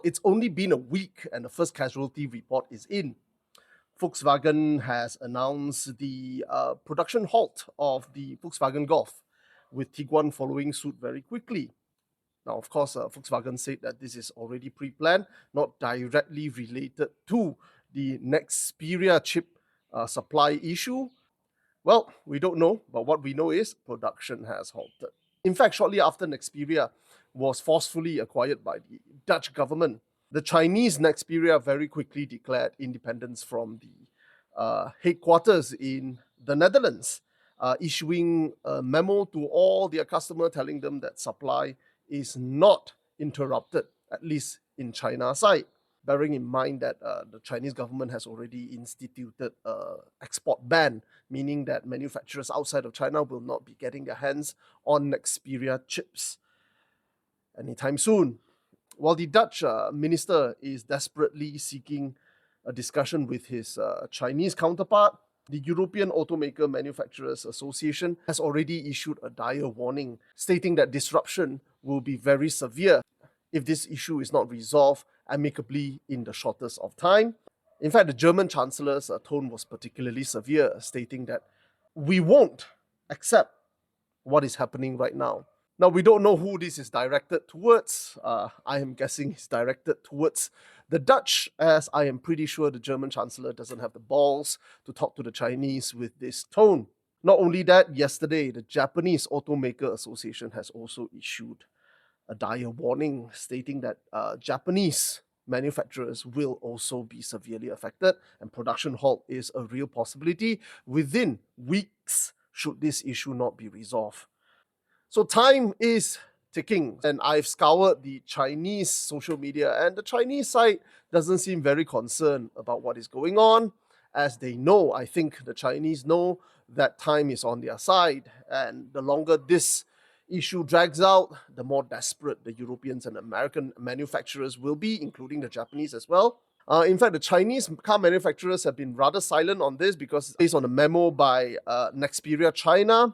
it's only been a week and the first casualty report is in. Volkswagen has announced the production halt of the Volkswagen Golf, with Tiguan following suit very quickly. Now, of course, Volkswagen said that this is already pre-planned, not directly related to the Nexperia chip supply issue. Well, we don't know, but what we know is production has halted. In fact, shortly after Nexperia was forcefully acquired by the Dutch government, the Chinese Nexperia very quickly declared independence from the headquarters in the Netherlands, issuing a memo to all their customers telling them that supply is not interrupted, at least in China's side. Bearing in mind that the Chinese government has already instituted an export ban, meaning that manufacturers outside of China will not be getting their hands on Nexperia chips anytime soon. While the Dutch minister is desperately seeking a discussion with his Chinese counterpart, the European Automaker Manufacturers Association has already issued a dire warning, stating that disruption will be very severe if this issue is not resolved amicably in the shortest of time. In fact, the German Chancellor's tone was particularly severe, stating that we won't accept what is happening right now. Now, we don't know who this is directed towards. I am guessing it's directed towards the Dutch, as I am pretty sure the German Chancellor doesn't have the balls to talk to the Chinese with this tone. Not only that, yesterday, the Japanese Automaker Association has also issued a dire warning, stating that Japanese manufacturers will also be severely affected, and production halt is a real possibility within weeks should this issue not be resolved. So time is ticking, and I've scoured the Chinese social media, and the Chinese side doesn't seem very concerned about what is going on, as they know, I think the Chinese know, that time is on their side, and the longer this issue drags out, the more desperate the Europeans and American manufacturers will be, including the Japanese as well. In fact, the Chinese car manufacturers have been rather silent on this, because based on a memo by Nexperia China,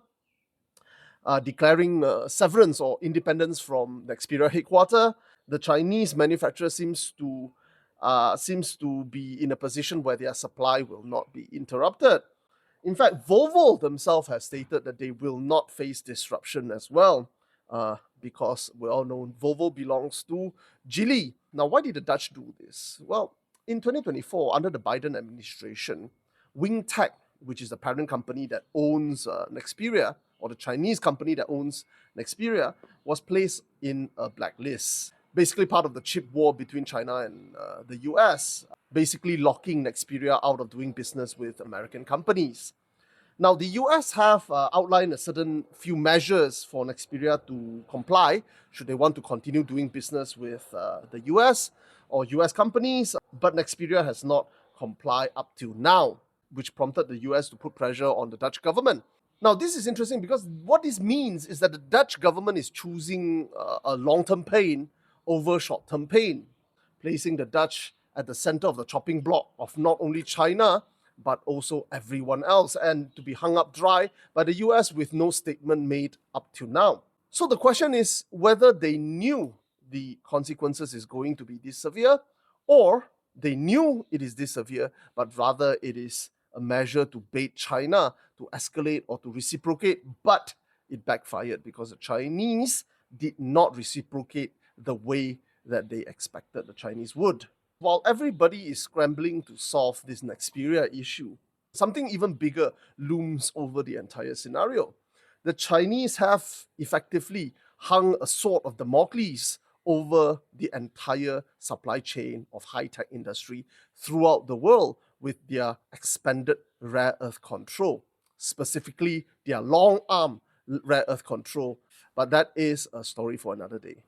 declaring severance or independence from Nexperia headquarters, the Chinese manufacturer seems to be in a position where their supply will not be interrupted. In fact, Volvo themselves have stated that they will not face disruption as well, because we all know Volvo belongs to Geely. Now, why did the Dutch do this? Well, in 2024, under the Biden administration, Wingtech, which is the parent company that owns Nexperia, or the Chinese company that owns Nexperia, was placed in a blacklist. Basically part of the chip war between China and the US, basically locking Nexperia out of doing business with American companies. Now, the US have outlined a certain few measures for Nexperia to comply, should they want to continue doing business with the US or US companies, but Nexperia has not complied up till now, which prompted the US to put pressure on the Dutch government. Now, this is interesting because what this means is that the Dutch government is choosing a long-term pain over short-term pain, placing the Dutch at the center of the chopping block of not only China, but also everyone else, and to be hung up dry by the US with no statement made up till now. So the question is whether they knew the consequences is going to be this severe, or they knew it is this severe, but rather it is a measure to bait China to escalate or to reciprocate, but it backfired because the Chinese did not reciprocate the way that they expected the Chinese would. While everybody is scrambling to solve this Nexperia issue, something even bigger looms over the entire scenario. The Chinese have effectively hung a sword of Damocles over the entire supply chain of high-tech industry throughout the world with their expanded rare earth control, specifically their long-arm rare earth control. But that is a story for another day.